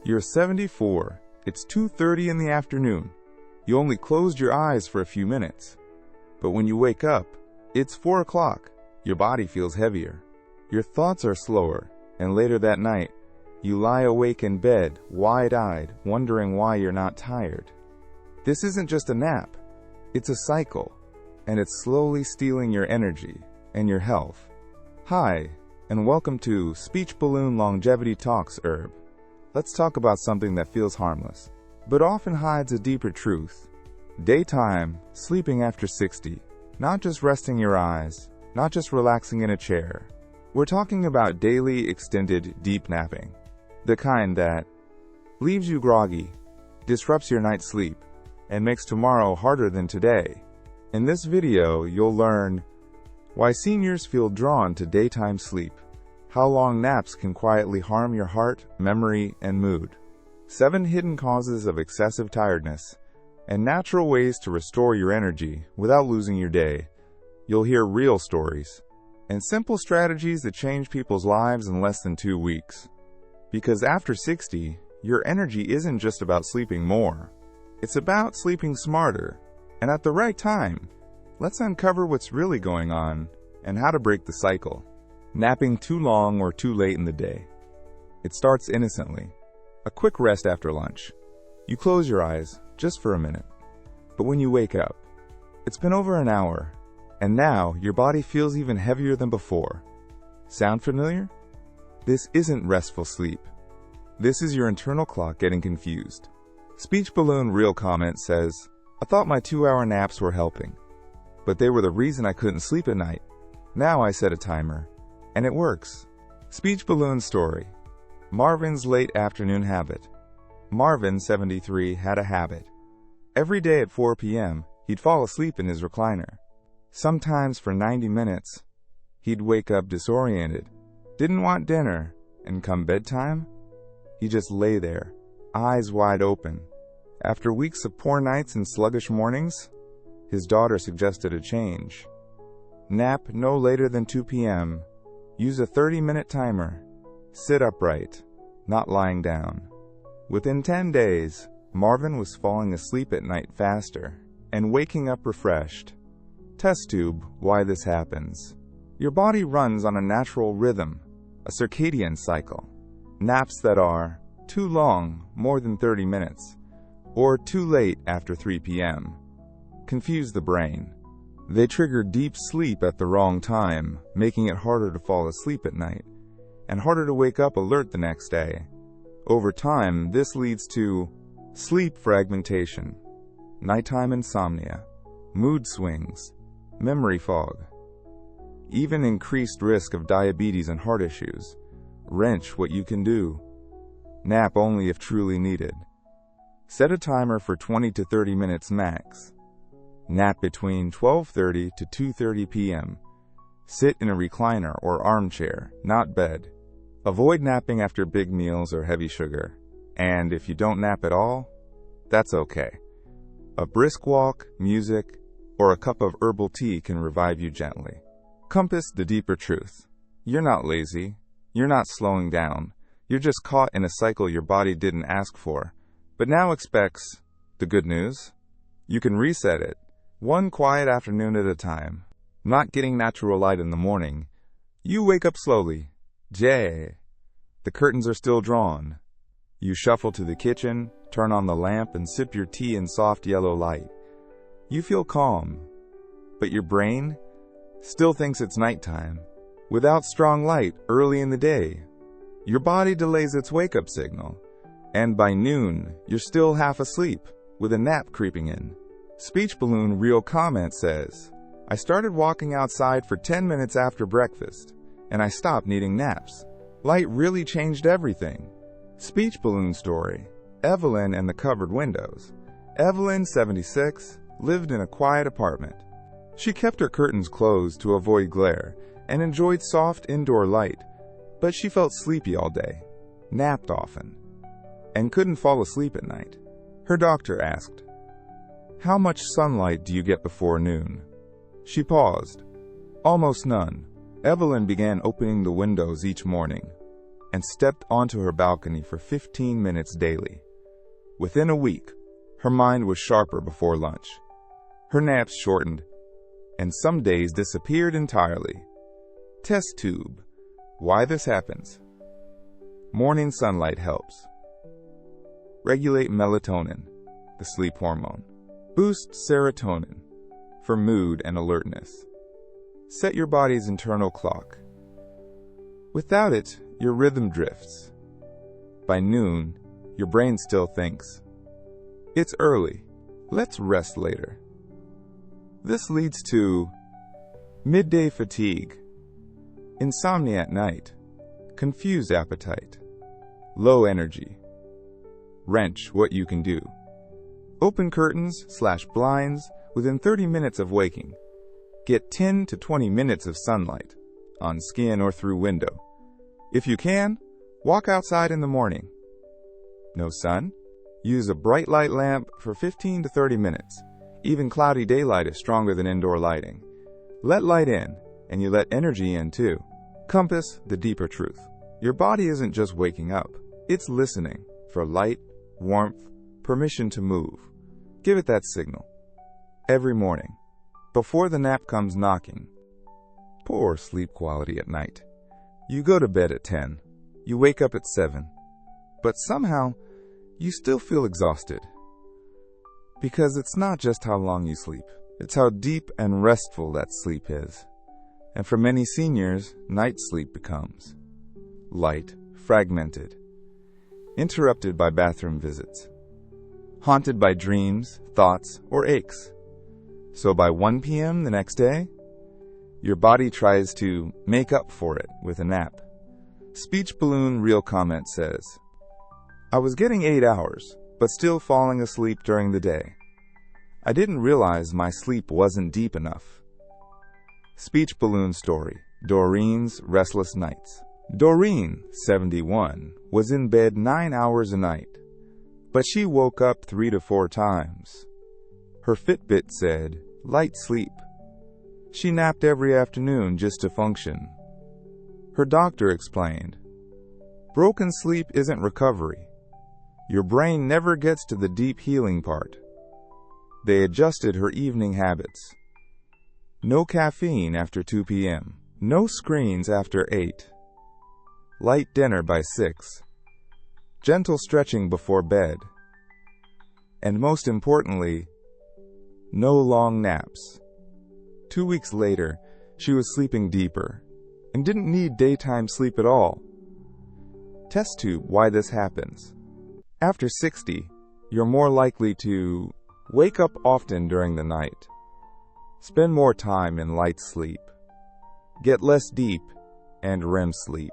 You're 74. It's 2:30 in the afternoon. You only closed your eyes for a few minutes. But when you wake up, it's 4 o'clock. Your body feels heavier. Your thoughts are slower, and later that night, you lie awake in bed, wide-eyed, wondering why you're not tired. This isn't just a nap. It's a cycle, and it's slowly stealing your energy and your health. Hi, and welcome to Speech Balloon Longevity Talks Herb. Let's talk about something that feels harmless, but often hides a deeper truth. Daytime, sleeping after 60. Not just resting your eyes, not just relaxing in a chair. We're talking about daily, extended, deep napping. The kind that leaves you groggy, disrupts your night's sleep, and makes tomorrow harder than today. In this video, you'll learn why seniors feel drawn to daytime sleep, how long naps can quietly harm your heart, memory, and mood, 7 hidden causes of excessive tiredness, and natural ways to restore your energy without losing your day. You'll hear real stories and simple strategies that change people's lives in less than 2 weeks. Because after 60, your energy isn't just about sleeping more. It's about sleeping smarter and at the right time. Let's uncover what's really going on and how to break the cycle. Napping too long or too late in the day. It starts innocently. A quick rest after lunch. You close your eyes just for a minute. But when you wake up, it's been over an hour, and now your body feels even heavier than before. Sound familiar? This isn't restful sleep. This is your internal clock getting confused. Speech Balloon Real Comment says, I thought my 2-hour naps were helping, but they were the reason I couldn't sleep at night. Now I set a timer, and it works. Speech Balloon Story. Marvin's late afternoon habit. Marvin, 73, had a habit. Every day at 4 p.m., he'd fall asleep in his recliner. Sometimes for 90 minutes, he'd wake up disoriented, didn't want dinner, and come bedtime, he'd just lay there, eyes wide open. After weeks of poor nights and sluggish mornings, his daughter suggested a change. Nap no later than 2 p.m. Use a 30-minute timer. Sit upright, not lying down. Within 10 days, Marvin was falling asleep at night faster and waking up refreshed. Test tube why this happens. Your body runs on a natural rhythm, a circadian cycle. Naps that are too long, more than 30 minutes, or too late after 3 p.m. confuse the brain. They trigger deep sleep at the wrong time, making it harder to fall asleep at night and harder to wake up alert the next day. Over time, this leads to sleep fragmentation, nighttime insomnia, mood swings, memory fog, even increased risk of diabetes and heart issues. Wrench what you can do. Nap only if truly needed. Set a timer for 20 to 30 minutes max. Nap between 12:30 to 2:30 p.m. Sit in a recliner or armchair, not bed. Avoid napping after big meals or heavy sugar. And if you don't nap at all, that's okay. A brisk walk, music, or a cup of herbal tea can revive you gently. Compass the deeper truth. You're not lazy. You're not slowing down. You're just caught in a cycle your body didn't ask for, but now expects. The good news? You can reset it, one quiet afternoon at a time. Not getting natural light in the morning. You wake up slowly. The curtains are still drawn. You shuffle to the kitchen, turn on the lamp, and sip your tea in soft yellow light. You feel calm, but your brain still thinks it's nighttime. Without strong light early in the day, your body delays its wake-up signal, and by noon, you're still half asleep, with a nap creeping in. Speech Balloon Real Comment says, I started walking outside for 10 minutes after breakfast, and I stopped needing naps. Light really changed everything. Speech Balloon Story. Evelyn and the Covered Windows. Evelyn, 76, lived in a quiet apartment. She kept her curtains closed to avoid glare and enjoyed soft indoor light, but she felt sleepy all day, napped often, and couldn't fall asleep at night. Her doctor asked, How much sunlight do you get before noon? She paused. Almost none. Evelyn began opening the windows each morning. and stepped onto her balcony for 15 minutes daily. Within a week, her mind was sharper before lunch. Her naps shortened, and some days disappeared entirely. Test tube. Why this happens. Morning sunlight helps. Regulate melatonin, the sleep hormone. Boost serotonin, for mood and alertness. Set your body's internal clock. Without it, your rhythm drifts. By noon, your brain still thinks, "It's early, let's rest later." This leads to midday fatigue, insomnia at night, confused appetite, low energy. Wrench what you can do. Open curtains/blinds within 30 minutes of waking. Get 10 to 20 minutes of sunlight, on skin or through window. If you can, walk outside in the morning. No sun? Use a bright light lamp for 15 to 30 minutes. Even cloudy daylight is stronger than indoor lighting. Let light in, and you let energy in too. Compass the deeper truth. Your body isn't just waking up. It's listening for light, warmth, permission to move. Give it that signal. Every morning, before the nap comes knocking. Poor sleep quality at night. You go to bed at 10. You wake up at 7. But somehow, you still feel exhausted. Because it's not just how long you sleep. It's how deep and restful that sleep is. And for many seniors, night sleep becomes light, fragmented, interrupted by bathroom visits, haunted by dreams, thoughts, or aches. So by 1 p.m. the next day, your body tries to make up for it with a nap. Speech Balloon Real Comment says, "I was getting 8 hours, but still falling asleep during the day. I didn't realize my sleep wasn't deep enough." Speech Balloon Story, Doreen's Restless Nights. Doreen, 71, was in bed 9 hours a night, but she woke up 3 to 4 times. Her Fitbit said, "Light sleep." She napped every afternoon just to function. Her doctor explained, "Broken sleep isn't recovery. Your brain never gets to the deep healing part." They adjusted her evening habits. No caffeine after 2 p.m. No screens after 8. Light dinner by 6. Gentle stretching before bed. And most importantly, no long naps. 2 weeks later, she was sleeping deeper and didn't need daytime sleep at all. Test tube why this happens. After 60, you're more likely to wake up often during the night. Spend more time in light sleep. Get less deep and REM sleep.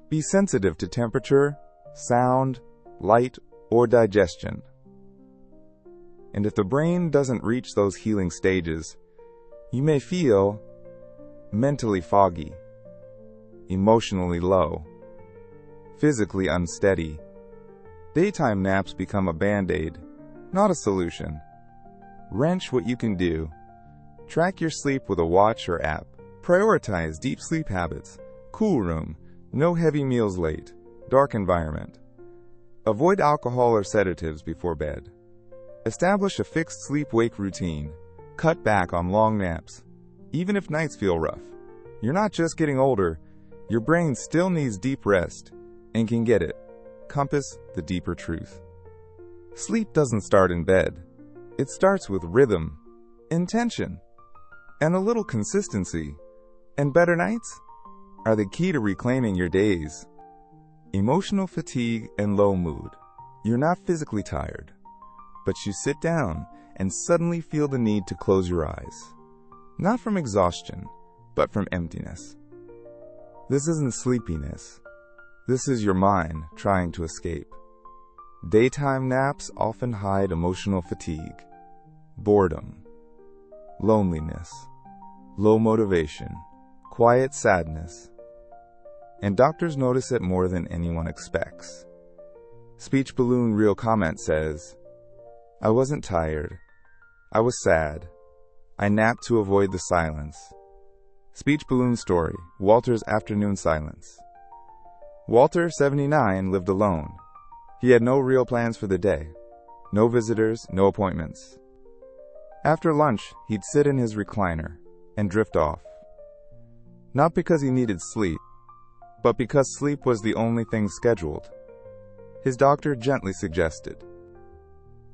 Be sensitive to temperature, sound, light, or digestion. And if the brain doesn't reach those healing stages, you may feel mentally foggy, emotionally low, physically unsteady. Daytime naps become a band-aid, not a solution. Wrench what you can do. Track your sleep with a watch or app. Prioritize deep sleep habits. Cool room. No heavy meals late. Dark environment. Avoid alcohol or sedatives before bed. Establish a fixed sleep-wake routine. Cut back on long naps. Even if nights feel rough. You're not just getting older. Your brain still needs deep rest and can get it. Compass the deeper truth. Sleep doesn't start in bed. It starts with rhythm, intention, and a little consistency. And better nights are the key to reclaiming your days. Emotional fatigue and low mood. You're not physically tired, but you sit down and suddenly feel the need to close your eyes. Not from exhaustion, but from emptiness. This isn't sleepiness. This is your mind trying to escape. Daytime naps often hide emotional fatigue, boredom, loneliness, low motivation, quiet sadness, and doctors notice it more than anyone expects. Speech Balloon Real Comment says, "I wasn't tired. I was sad. I napped to avoid the silence." Speech Balloon Story, Walter's Afternoon Silence. Walter, 79, lived alone. He had no real plans for the day. No visitors, no appointments. After lunch, he'd sit in his recliner and drift off. Not because he needed sleep, but because sleep was the only thing scheduled. His doctor gently suggested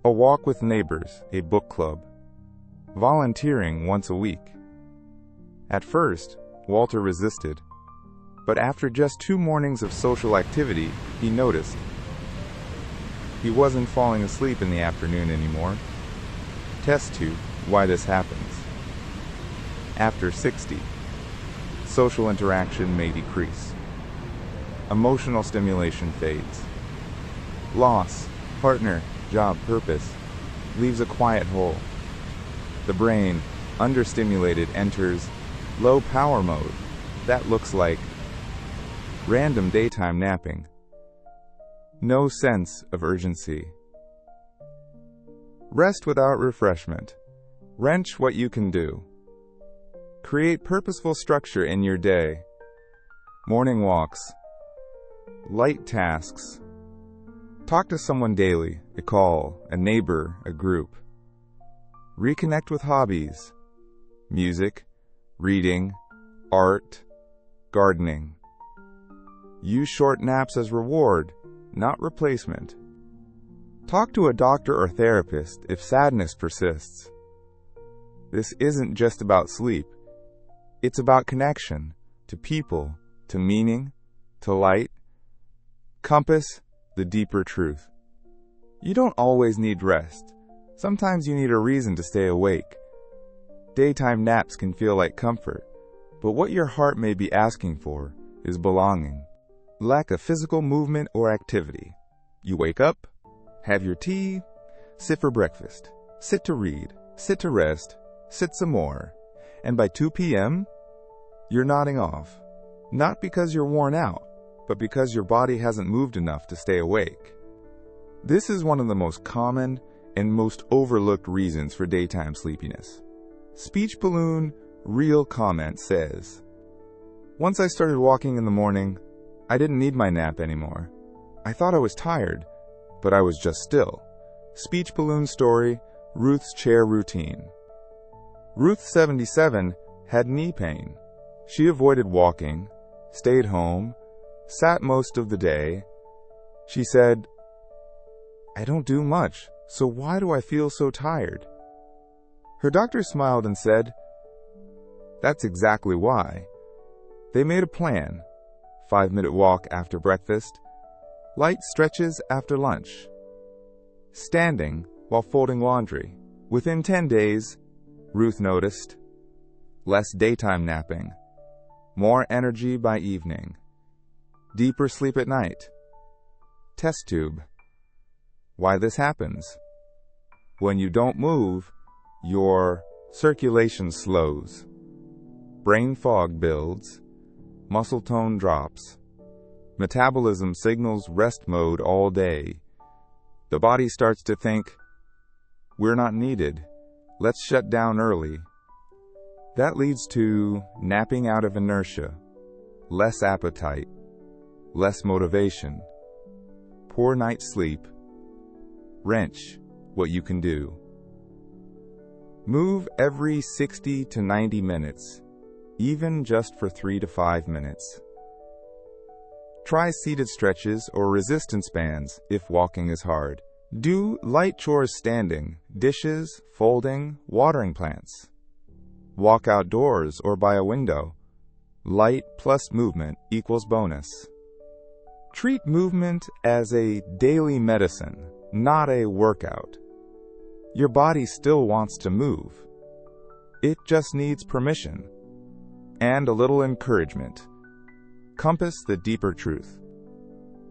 a walk with neighbors, a book club, volunteering once a week. At first, Walter resisted, but after just 2 mornings of social activity, he noticed. He wasn't falling asleep in the afternoon anymore. Test tube, why this happens. After 60, social interaction may decrease. Emotional stimulation fades. Loss, partner, job, purpose, leaves a quiet hole. The brain, understimulated, enters low power mode. That looks like random daytime napping. No sense of urgency. Rest without refreshment. Wrench what you can do. Create purposeful structure in your day. Morning walks. Light tasks. Talk to someone daily, a call, a neighbor, a group. Reconnect with hobbies. Music, reading, art, gardening. Use short naps as reward, not replacement. Talk to a doctor or therapist if sadness persists. This isn't just about sleep. It's about connection to people, to meaning, to light. Compass the deeper truth. You don't always need rest. Sometimes you need a reason to stay awake. Daytime naps can feel like comfort, but what your heart may be asking for is belonging. Lack of physical movement or activity. You wake up, have your tea, sit for breakfast, sit to read, sit to rest, sit some more, and by 2 p.m., you're nodding off. Not because you're worn out, but because your body hasn't moved enough to stay awake. This is one of the most common and most overlooked reasons for daytime sleepiness. Speech Balloon Real Comment says, "Once I started walking in the morning, I didn't need my nap anymore. I thought I was tired, but I was just still." Speech Balloon Story, Ruth's Chair Routine. Ruth, 77, had knee pain. She avoided walking, stayed home, sat most of the day. She said, "I don't do much, so why do I feel so tired?" Her doctor smiled and said, "That's exactly why." They made a plan. 5-minute walk after breakfast, light stretches after lunch, standing while folding laundry. Within 10 days, Ruth noticed less daytime napping, more energy by evening, deeper sleep at night. Test tube. Why this happens? When you don't move, your circulation slows, brain fog builds, muscle tone drops, metabolism signals rest mode all day. The body starts to think, "We're not needed. Let's shut down early." That leads to napping out of inertia, less appetite, less motivation, poor night's sleep. Wrench what you can do. Move every 60 to 90 minutes, even just for 3 to 5 minutes. Try seated stretches or resistance bands if walking is hard. Do light chores standing, dishes, folding, watering plants. Walk outdoors or by a window. Light plus movement equals bonus. Treat movement as a daily medicine, not a workout. Your body still wants to move. It just needs permission and a little encouragement. Compass the deeper truth.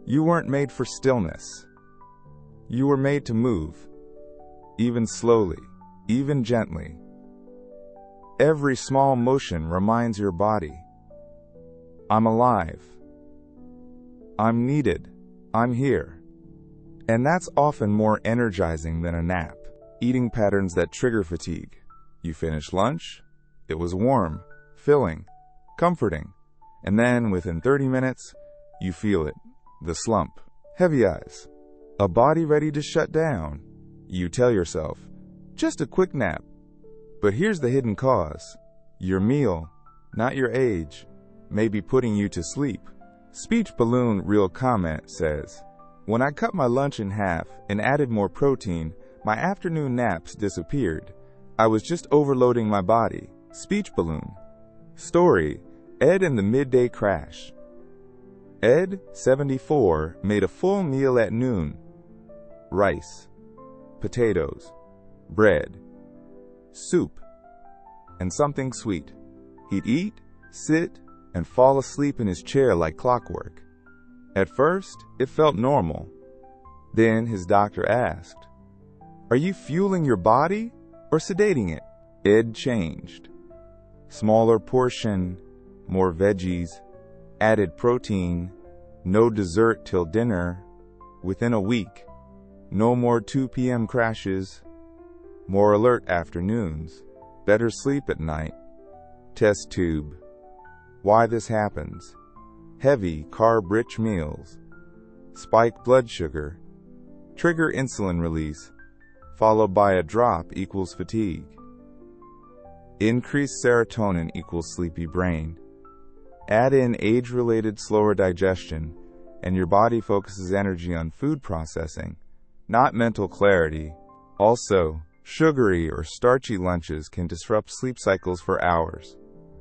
You weren't made for stillness. You were made to move, even slowly, even gently. Every small motion reminds your body, "I'm alive. I'm needed. I'm here." And that's often more energizing than a nap. Eating patterns that trigger fatigue. You finish lunch, it was warm, filling, comforting, and then within 30 minutes, You feel it. The slump. Heavy eyes. A body ready to shut down. You tell yourself, just a quick nap. But here's the hidden cause. Your meal, not your age, may be putting you to sleep. Speech Balloon Real Comment says, when I cut my lunch in half and added more protein, my afternoon naps disappeared. I was just overloading my body. Speech Balloon. Story, Ed and the Midday Crash. Ed, 74, made a full meal at noon. Rice, potatoes, bread, soup, and something sweet. He'd eat, sit, and fall asleep in his chair like clockwork. At first, it felt normal. Then his doctor asked, "Are you fueling your body or sedating it?" Ed changed. Smaller portion, more veggies, added protein, no dessert till dinner. Within a week, no more 2 p.m. crashes, more alert afternoons, better sleep at night. Test tube. Why this happens. Heavy, carb-rich meals. Spike blood sugar. Trigger insulin release, followed by a drop equals fatigue. Increased serotonin equals sleepy brain. Add in age-related slower digestion, and your body focuses energy on food processing, not mental clarity. Also, sugary or starchy lunches can disrupt sleep cycles for hours.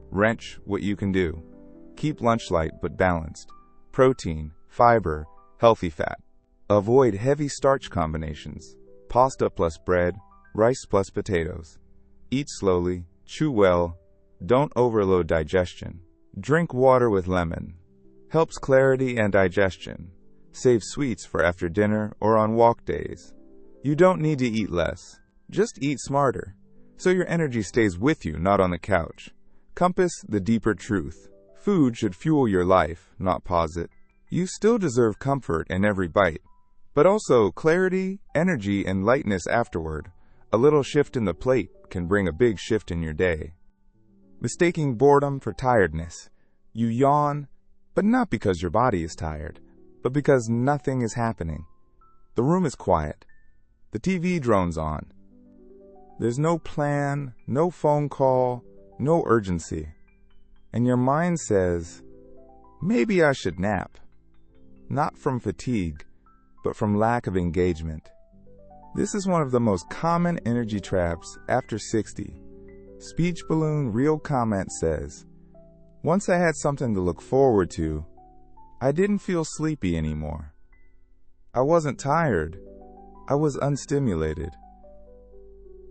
Wrench what you can do. Keep lunch light but balanced. Protein, fiber, healthy fat. Avoid heavy starch combinations. Pasta plus bread, rice plus potatoes. Eat slowly, chew well, don't overload digestion. Drink water with lemon. Helps clarity and digestion. Save sweets for after dinner or on walk days. You don't need to eat less. Just eat smarter, so your energy stays with you, not on the couch. Compass the deeper truth. Food should fuel your life, not pause it. You still deserve comfort in every bite, but also clarity, energy, and lightness afterward. A little shift in the plate can bring a big shift in your day. Mistaking boredom for tiredness. You yawn, but not because your body is tired, but because nothing is happening. The room is quiet. The TV drones on. There's no plan, no phone call, no urgency. And your mind says, maybe I should nap. Not from fatigue, but from lack of engagement. This is one of the most common energy traps after 60. Speech Balloon Real Comment says, once I had something to look forward to, I didn't feel sleepy anymore. I wasn't tired. I was unstimulated.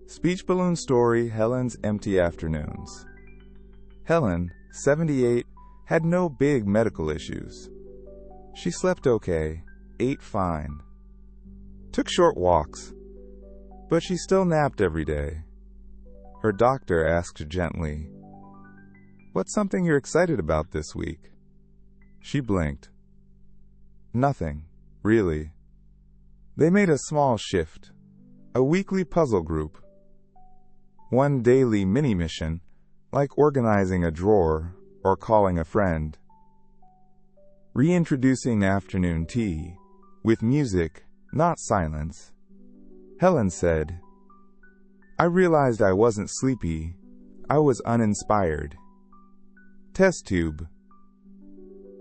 Speech Balloon Story, Helen's Empty Afternoons. Helen, 78, had no big medical issues. She slept okay, ate fine, took short walks, but she still napped every day. Her doctor asked gently, "What's something you're excited about this week?" She blinked. Nothing, really. They made a small shift, a weekly puzzle group. One daily mini-mission, like organizing a drawer or calling a friend. Reintroducing afternoon tea, with music, not silence. Helen said, I realized I wasn't sleepy, I was uninspired. Test tube.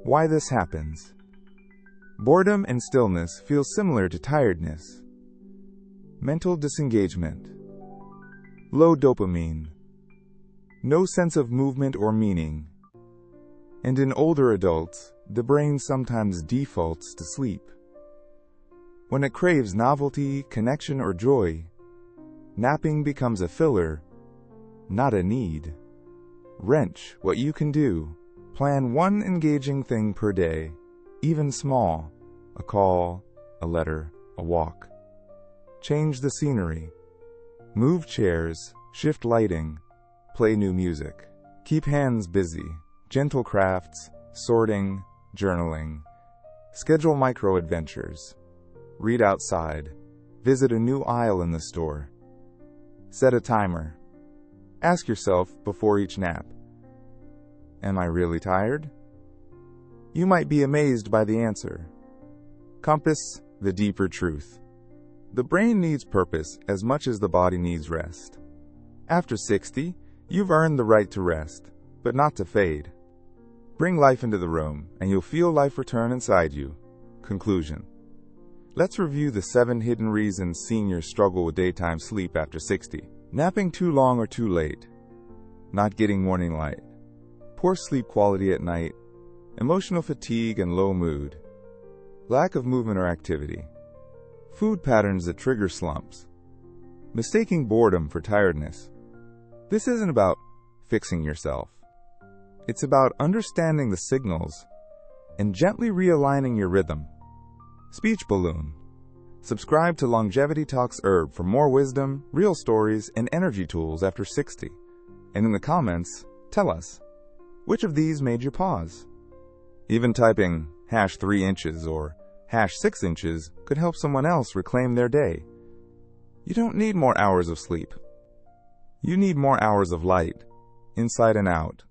Why this happens. Boredom and stillness feel similar to tiredness. Mental disengagement. Low dopamine. No sense of movement or meaning. And in older adults, the brain sometimes defaults to sleep. When it craves novelty, connection, or joy, napping becomes a filler, not a need. Wrench what you can do. Plan one engaging thing per day, even small, a call, a letter, a walk. Change the scenery. Move chairs, shift lighting, play new music. Keep hands busy, gentle crafts, sorting, journaling. Schedule micro-adventures. Read outside. Visit a new aisle in the store. Set a timer. Ask yourself before each nap, am I really tired? You might be amazed by the answer. Compass, the deeper truth. The brain needs purpose as much as the body needs rest. After 60, you've earned the right to rest, but not to fade. Bring life into the room, and you'll feel life return inside you. Conclusion. Let's review the 7 hidden reasons seniors struggle with daytime sleep after 60. Napping too long or too late. Not getting morning light. Poor sleep quality at night. Emotional fatigue and low mood. Lack of movement or activity. Food patterns that trigger slumps. Mistaking boredom for tiredness. This isn't about fixing yourself. It's about understanding the signals and gently realigning your rhythm. Speech balloon. Subscribe to Longevity Talks Herb for more wisdom, real stories, and energy tools after 60. And in the comments, tell us, which of these made you pause? Even typing #3 inches or #6 inches could help someone else reclaim their day. You don't need more hours of sleep. You need more hours of light, inside and out.